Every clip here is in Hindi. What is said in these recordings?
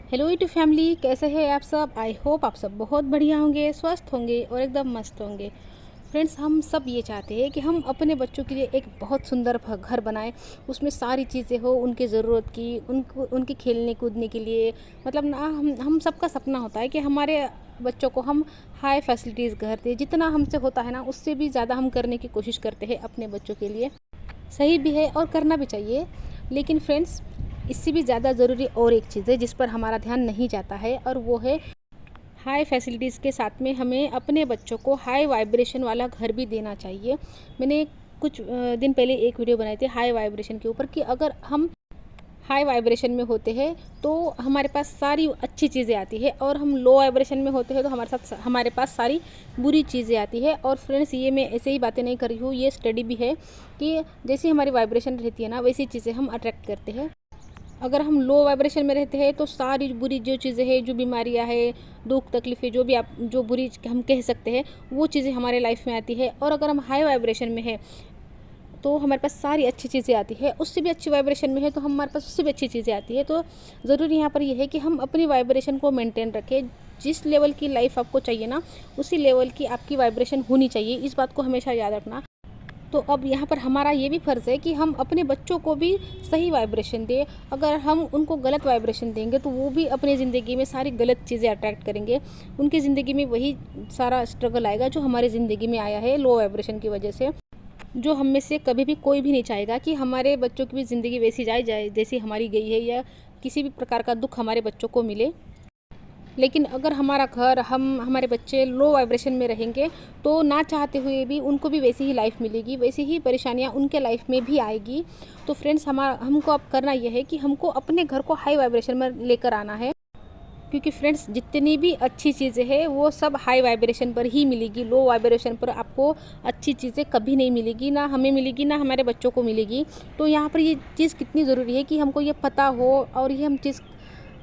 हेलो यूट्यूब फैमिली, कैसे हैं आप सब। आई होप आप सब बहुत बढ़िया होंगे, स्वस्थ होंगे और एकदम मस्त होंगे। फ्रेंड्स, हम सब ये चाहते हैं कि हम अपने बच्चों के लिए एक बहुत सुंदर घर बनाएं। उसमें सारी चीज़ें हो उनके ज़रूरत की, उनको उनके खेलने कूदने के लिए। मतलब ना हम सबका सपना होता है कि हमारे बच्चों को हम हाई फैसिलिटीज़ घर दें। जितना हमसे होता है ना, उससे भी ज़्यादा हम करने की कोशिश करते हैं अपने बच्चों के लिए। सही भी है और करना भी चाहिए। लेकिन फ्रेंड्स, इससे भी ज़्यादा ज़रूरी और एक चीज़ है जिस पर हमारा ध्यान नहीं जाता है, और वो है हाई फैसिलिटीज़ के साथ में हमें अपने बच्चों को हाई वाइब्रेशन वाला घर भी देना चाहिए। मैंने कुछ दिन पहले एक वीडियो बनाई थी हाई वाइब्रेशन के ऊपर, कि अगर हम हाई वाइब्रेशन में होते हैं तो हमारे पास सारी अच्छी चीज़ें आती है, और हम लो वाइब्रेशन में होते हैं तो हमारे पास सारी बुरी चीज़ें आती है। और फ्रेंड्स, ये मैं ऐसे ही बातें नहीं कर रही हूँ, ये स्टडी भी है कि जैसी हमारी वाइब्रेशन रहती है ना, वैसी चीज़ें हम अट्रैक्ट करते हैं। अगर हम लो वाइब्रेशन में रहते हैं तो सारी बुरी जो चीज़ें हैं, जो बीमारियां हैं, दुख तकलीफ़ें, जो भी आप जो बुरी हम कह सकते हैं, वो चीज़ें हमारे लाइफ में आती है। और अगर हम हाई वाइब्रेशन में है तो हमारे पास सारी अच्छी चीज़ें आती है। उससे भी अच्छी वाइब्रेशन में है तो हमारे पास उससे भी अच्छी चीज़ें आती है। तो ज़रूरी यहाँ पर यह है कि हम अपनी वाइब्रेशन को मेंटेन रखें। जिस लेवल की लाइफ आपको चाहिए ना, उसी लेवल की आपकी वाइब्रेशन होनी चाहिए। इस बात को हमेशा याद रखना। तो अब यहाँ पर हमारा ये भी फ़र्ज़ है कि हम अपने बच्चों को भी सही वाइब्रेशन दें। अगर हम उनको गलत वाइब्रेशन देंगे तो वो भी अपनी ज़िंदगी में सारी गलत चीज़ें अट्रैक्ट करेंगे। उनकी ज़िंदगी में वही सारा स्ट्रगल आएगा जो हमारी ज़िंदगी में आया है लो वाइब्रेशन की वजह से। जो हम में से कभी भी कोई भी नहीं चाहेगा कि हमारे बच्चों की भी ज़िंदगी वैसी जाए जैसी हमारी गई है, या किसी भी प्रकार का दुख हमारे बच्चों को मिले। लेकिन अगर हमारा घर, हमारे बच्चे लो वाइब्रेशन में रहेंगे तो ना चाहते हुए भी उनको भी वैसी ही लाइफ मिलेगी, वैसी ही परेशानियां उनके लाइफ में भी आएगी। तो फ्रेंड्स, हमको अब करना यह है कि हमको अपने घर को हाई वाइब्रेशन में लेकर आना है। क्योंकि फ्रेंड्स, जितनी भी अच्छी चीज़ें हैं वो सब हाई वाइब्रेशन पर ही मिलेगी। लो वाइब्रेशन पर आपको अच्छी चीज़ें कभी नहीं मिलेगी, ना हमें मिलेगी ना हमारे बच्चों को मिलेगी। तो यहाँ पर ये चीज़ कितनी ज़रूरी है कि हमको ये पता हो और ये हम चीज़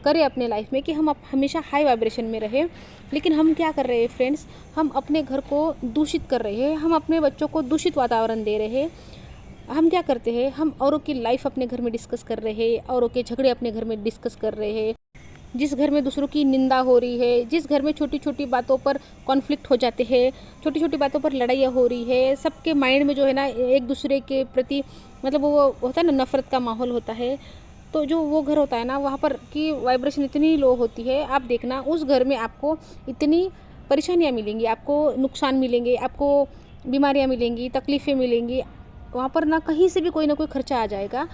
करें अपने लाइफ में कि हम हमेशा हाई वाइब्रेशन में रहें। लेकिन हम क्या कर रहे हैं फ्रेंड्स, हम अपने घर को दूषित कर रहे हैं, हम अपने बच्चों को दूषित वातावरण दे रहे हैं। हम क्या करते हैं, हम औरों की लाइफ अपने घर में डिस्कस कर रहे हैं, औरों के झगड़े अपने घर में डिस्कस कर रहे हैं। जिस घर में दूसरों की निंदा हो रही है, जिस घर में छोटी छोटी बातों पर कॉन्फ्लिक्ट हो जाते हैं, छोटी छोटी बातों पर लड़ाइयाँ हो रही है, सबके माइंड में जो है ना एक दूसरे के प्रति, मतलब वो होता है ना, नफ़रत का माहौल होता है। तो जो वो घर होता है ना, वहाँ पर की वाइब्रेशन इतनी लो होती है, आप देखना उस घर में आपको इतनी परेशानियाँ मिलेंगी, आपको नुकसान मिलेंगे, आपको बीमारियाँ मिलेंगी, तकलीफ़ें मिलेंगी। वहाँ पर ना कहीं से भी कोई ना कोई खर्चा आ जाएगा।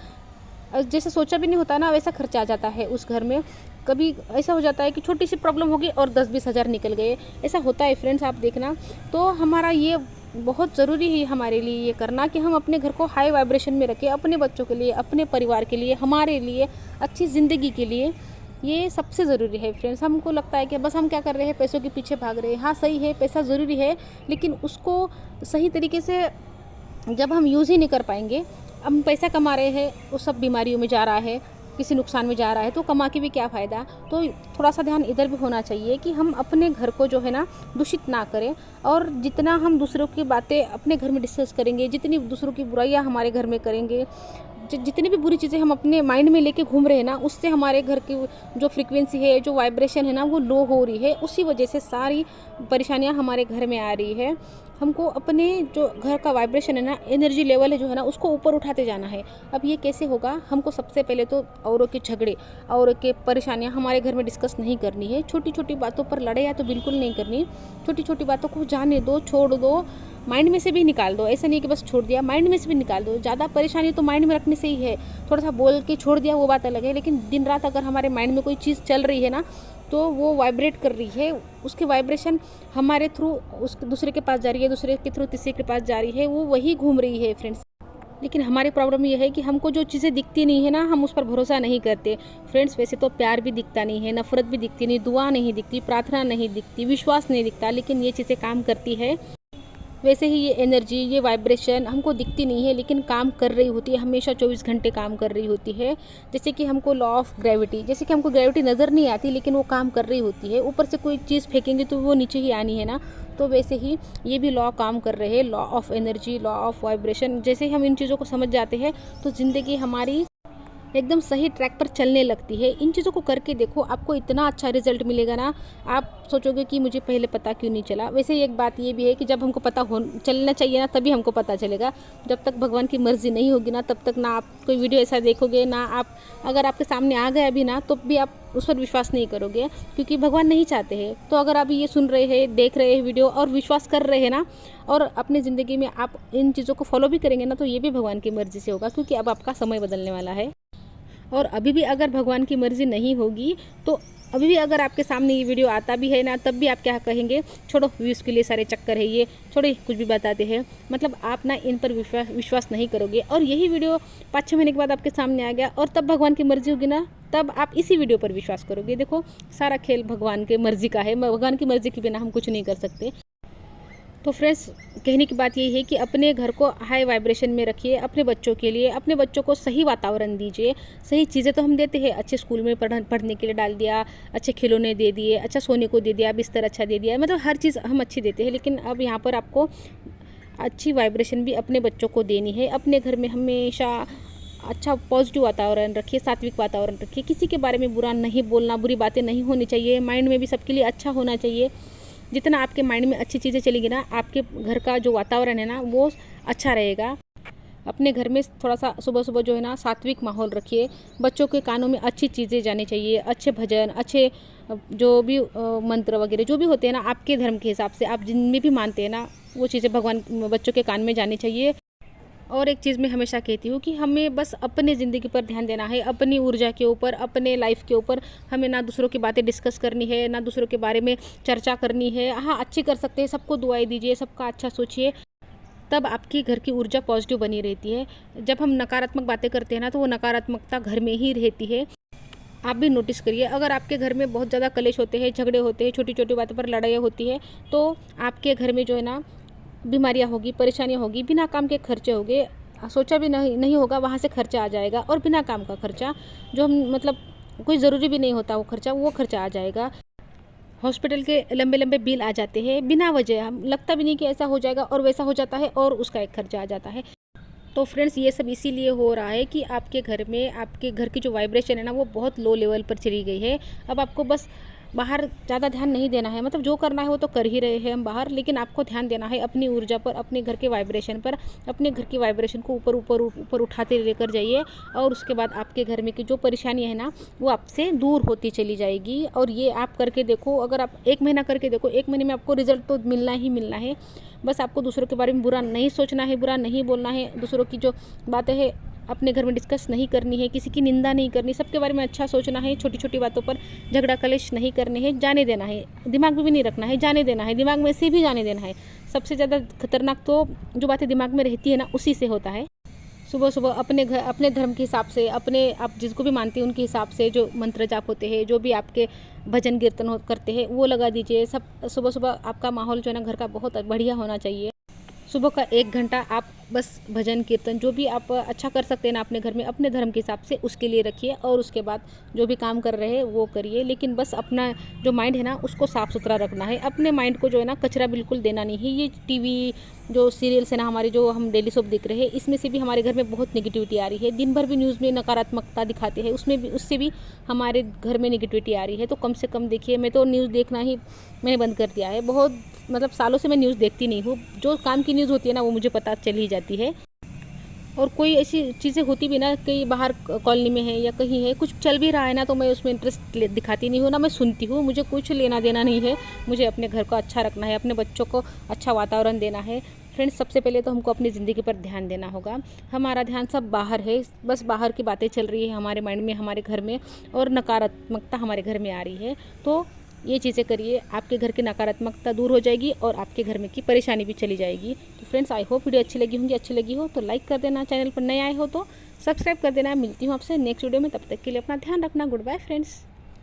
जैसे सोचा भी नहीं होता ना, वैसा खर्चा आ जाता है उस घर में। कभी ऐसा हो जाता है कि छोटी सी प्रॉब्लम होगी और 10-20 हज़ार निकल गए। ऐसा होता है फ्रेंड्स, आप देखना। तो हमारा ये बहुत ज़रूरी है हमारे लिए ये करना कि हम अपने घर को हाई वाइब्रेशन में रखें, अपने बच्चों के लिए, अपने परिवार के लिए, हमारे लिए, अच्छी ज़िंदगी के लिए। ये सबसे ज़रूरी है फ्रेंड्स। हमको लगता है कि बस हम क्या कर रहे हैं, पैसों के पीछे भाग रहे हैं। हाँ, सही है, पैसा ज़रूरी है, लेकिन उसको सही तरीके से जब हम यूज़ ही नहीं कर पाएंगे, हम पैसा कमा रहे हैं, वो सब बीमारियों में जा रहा है, किसी नुकसान में जा रहा है, तो कमा के भी क्या फ़ायदा। तो थोड़ा सा ध्यान इधर भी होना चाहिए कि हम अपने घर को जो है ना दूषित ना करें। और जितना हम दूसरों की बातें अपने घर में डिस्कस करेंगे, जितनी दूसरों की बुराइयां हमारे घर में करेंगे, जितनी भी बुरी चीज़ें हम अपने माइंड में लेके घूम रहे हैं ना, उससे हमारे घर की जो फ्रीक्वेंसी है, जो वाइब्रेशन है ना, वो लो हो रही है। उसी वजह से सारी परेशानियां हमारे घर में आ रही है। हमको अपने जो घर का वाइब्रेशन है ना, एनर्जी लेवल है जो है ना, उसको ऊपर उठाते जाना है। अब ये कैसे होगा, हमको सबसे पहले तो औरों के झगड़े, औरों के परेशानियां हमारे घर में डिस्कस नहीं करनी है। छोटी छोटी बातों पर लड़ाइयाँ तो बिल्कुल नहीं करनी। छोटी छोटी बातों को जाने दो, छोड़ दो, माइंड में से भी निकाल दो। ऐसा नहीं कि बस छोड़ दिया, माइंड में से भी निकाल दो। ज़्यादा परेशानी तो माइंड में रखने से ही है। थोड़ा सा बोल के छोड़ दिया वो बात अलग है, लेकिन दिन रात अगर हमारे माइंड में कोई चीज़ चल रही है ना, तो वो वाइब्रेट कर रही है, उसकी वाइब्रेशन हमारे थ्रू उस दूसरे के पास जा रही है, दूसरे के थ्रू तीसरे के पास जा रही है, वो वही घूम रही है फ्रेंड्स। लेकिन हमारी प्रॉब्लम ये है कि हमको जो चीज़ें दिखती नहीं है ना, हम उस पर भरोसा नहीं करते फ्रेंड्स। वैसे तो प्यार भी दिखता नहीं है, नफ़रत भी दिखती नहीं, दुआ नहीं दिखती, प्रार्थना नहीं दिखती, विश्वास नहीं दिखता, लेकिन ये चीज़ें काम करती है। वैसे ही ये एनर्जी, ये वाइब्रेशन हमको दिखती नहीं है, लेकिन काम कर रही होती है, हमेशा 24 घंटे काम कर रही होती है। जैसे कि हमको लॉ ऑफ ग्रेविटी, जैसे कि हमको ग्रेविटी नज़र नहीं आती, लेकिन वो काम कर रही होती है। ऊपर से कोई चीज़ फेंकेंगे तो वो नीचे ही आनी है ना। तो वैसे ही ये भी लॉ काम कर रहे हैं, law of energy, law of vibration. जैसे ही हम इन चीज़ों को समझ जाते हैं तो ज़िंदगी हमारी एकदम सही ट्रैक पर चलने लगती है। इन चीज़ों को करके देखो, आपको इतना अच्छा रिजल्ट मिलेगा ना, आप सोचोगे कि मुझे पहले पता क्यों नहीं चला। वैसे एक बात ये भी है कि जब हमको पता हो चलना चाहिए ना, तभी हमको पता चलेगा। जब तक भगवान की मर्ज़ी नहीं होगी ना, तब तक ना आप कोई वीडियो ऐसा देखोगे ना, आप अगर आपके सामने आ गया भी ना, तो भी आप उस पर विश्वास नहीं करोगे, क्योंकि भगवान नहीं चाहते हैं। तो अगर आप ये सुन रहे हैं, देख रहे हैं वीडियो और विश्वास कर रहे हैं ना, और अपनी ज़िंदगी में आप इन चीज़ों को फॉलो भी करेंगे ना, तो ये भी भगवान की मर्ज़ी से होगा, क्योंकि अब आपका समय बदलने वाला है। और अभी भी अगर भगवान की मर्ज़ी नहीं होगी, तो अभी भी अगर आपके सामने ये वीडियो आता भी है ना, तब भी आप क्या कहेंगे, छोड़ो व्यूज़ के लिए सारे चक्कर है ये, छोड़ो कुछ भी बताते हैं। मतलब आप ना इन पर विश्वास नहीं करोगे, और यही वीडियो 5-6 महीने के बाद आपके सामने आ गया, और तब भगवान की मर्ज़ी होगी ना, तब आप इसी वीडियो पर विश्वास करोगे। देखो, सारा खेल भगवान के मर्ज़ी का है, भगवान की मर्ज़ी के बिना हम कुछ नहीं कर सकते। तो फ्रेंड्स, कहने की बात यही है कि अपने घर को हाई वाइब्रेशन में रखिए। अपने बच्चों के लिए, अपने बच्चों को सही वातावरण दीजिए। सही चीज़ें तो हम देते हैं, अच्छे स्कूल में पढ़ने के लिए डाल दिया, अच्छे खिलौने दे दिए, अच्छा सोने को दे दिया, बिस्तर अच्छा दे दिया, मतलब हर चीज़ हम अच्छी देते हैं। लेकिन अब यहाँ पर आपको अच्छी वाइब्रेशन भी अपने बच्चों को देनी है। अपने घर में हमेशा अच्छा पॉजिटिव वातावरण रखिए, सात्विक वातावरण रखिए। किसी के बारे में बुरा नहीं बोलना, बुरी बातें नहीं होनी चाहिए। माइंड में भी सबके लिए अच्छा होना चाहिए। जितना आपके माइंड में अच्छी चीज़ें चलेगी ना, आपके घर का जो वातावरण है ना, वो अच्छा रहेगा। अपने घर में थोड़ा सा सुबह सुबह जो है ना, सात्विक माहौल रखिए। बच्चों के कानों में अच्छी चीज़ें जानी चाहिए, अच्छे भजन, अच्छे जो भी मंत्र वगैरह जो भी होते हैं ना, आपके धर्म के हिसाब से आप जिनमें भी मानते हैं ना, वो चीज़ें भगवान बच्चों के कान में जानी चाहिए। और एक चीज़ मैं हमेशा कहती हूँ कि हमें बस अपने ज़िंदगी पर ध्यान देना है, अपनी ऊर्जा के ऊपर, अपने लाइफ के ऊपर। हमें ना दूसरों की बातें डिस्कस करनी है, ना दूसरों के बारे में चर्चा करनी है। हाँ, अच्छी कर सकते हैं, सबको दुआएं दीजिए, सबका अच्छा सोचिए, तब आपकी घर की ऊर्जा पॉजिटिव बनी रहती है। जब हम नकारात्मक बातें करते हैं ना, तो वो नकारात्मकता घर में ही रहती है। आप भी नोटिस करिए, अगर आपके घर में बहुत ज़्यादा कलेश होते हैं, झगड़े होते हैं, छोटी छोटी बातों पर लड़ाइयाँ होती है, तो आपके घर में जो है ना, बीमारियाँ होगी, परेशानियाँ होगी, बिना काम के खर्चे होंगे। सोचा भी नहीं होगा, वहाँ से खर्चा आ जाएगा। और बिना काम का खर्चा, जो हम मतलब कोई ज़रूरी भी नहीं होता वो खर्चा आ जाएगा। हॉस्पिटल के लंबे लंबे बिल आ जाते हैं बिना वजह, हम लगता भी नहीं कि ऐसा हो जाएगा, और वैसा हो जाता है, और उसका एक खर्चा आ जाता है। तो फ्रेंड्स, ये सब इसीलिए हो रहा है कि आपके घर में, आपके घर की जो वाइब्रेशन है ना, वो बहुत लो लेवल पर चली गई है। अब आपको बस बाहर ज़्यादा ध्यान नहीं देना है, मतलब जो करना है वो तो कर ही रहे हैं हम बाहर, लेकिन आपको ध्यान देना है अपनी ऊर्जा पर, अपने घर के वाइब्रेशन पर। अपने घर की वाइब्रेशन को ऊपर ऊपर ऊपर उठाते लेकर जाइए, और उसके बाद आपके घर में की जो परेशानी है ना, वो आपसे दूर होती चली जाएगी। और ये आप करके देखो, अगर आप 1 महीना करके देखो, 1 महीने में आपको रिजल्ट तो मिलना ही मिलना है। बस आपको दूसरों के बारे में बुरा नहीं सोचना है, बुरा नहीं बोलना है, दूसरों की जो बातें हैं अपने घर में डिस्कस नहीं करनी है, किसी की निंदा नहीं करनी, सबके बारे में अच्छा सोचना है। छोटी छोटी बातों पर झगड़ा कलेश नहीं करने हैं, जाने देना है। दिमाग में भी नहीं रखना है, जाने देना है, दिमाग में से भी जाने देना है। सबसे ज़्यादा खतरनाक तो जो बातें दिमाग में रहती है ना, उसी से होता है। सुबह सुबह अपने घर, अपने धर्म के हिसाब से, अपने आप जिसको भी मानते हैं उनके हिसाब से जो मंत्र जाप होते हैं, जो भी आपके भजन कीर्तन करते हैं, वो लगा दीजिए। सब सुबह सुबह आपका माहौल जो है ना, घर का बहुत बढ़िया होना चाहिए। सुबह का 1 घंटा आप बस भजन कीर्तन जो भी आप अच्छा कर सकते हैं ना अपने घर में, अपने धर्म के हिसाब से, उसके लिए रखिए। और उसके बाद जो भी काम कर रहे हैं वो करिए, लेकिन बस अपना जो माइंड है ना, उसको साफ़ सुथरा रखना है। अपने माइंड को जो है ना, कचरा बिल्कुल देना नहीं है। ये टीवी जो सीरियल्स है ना हमारे, जो हम डेली सोप देख रहे हैं, इसमें से भी हमारे घर में बहुत नेगेटिविटी आ रही है। दिन भर भी न्यूज़ में नकारात्मकता दिखाते हैं, उसमें भी, उससे भी हमारे घर में नेगेटिविटी आ रही है। तो कम से कम देखिए, मैं तो न्यूज़ देखना ही मैंने बंद कर दिया है। बहुत मतलब सालों से मैं न्यूज़ देखती नहीं हूँ। जो काम की न्यूज़ होती है ना, वो मुझे पता चल ही जाती है। और कोई ऐसी चीज़ें होती भी ना, कहीं बाहर कॉलोनी में है या कहीं है, कुछ चल भी रहा है ना, तो मैं उसमें इंटरेस्ट दिखाती नहीं हूँ, ना मैं सुनती हूँ। मुझे कुछ लेना देना नहीं है। मुझे अपने घर को अच्छा रखना है, अपने बच्चों को अच्छा वातावरण देना है। फ्रेंड्स, सबसे पहले तो हमको अपनी ज़िंदगी पर ध्यान देना होगा। हमारा ध्यान सब बाहर है, बस बाहर की बातें चल रही है हमारे माइंड में, हमारे घर में, और नकारात्मकता हमारे घर में आ रही है। तो ये चीज़ें करिए, आपके घर की नकारात्मकता दूर हो जाएगी, और आपके घर में की परेशानी भी चली जाएगी। तो फ्रेंड्स, आई होप वीडियो अच्छी लगी होंगी। अच्छी लगी हो तो लाइक कर देना, चैनल पर नए आए हो तो सब्सक्राइब कर देना। मिलती हूँ आपसे नेक्स्ट वीडियो में, तब तक के लिए अपना ध्यान रखना। Good bye friends.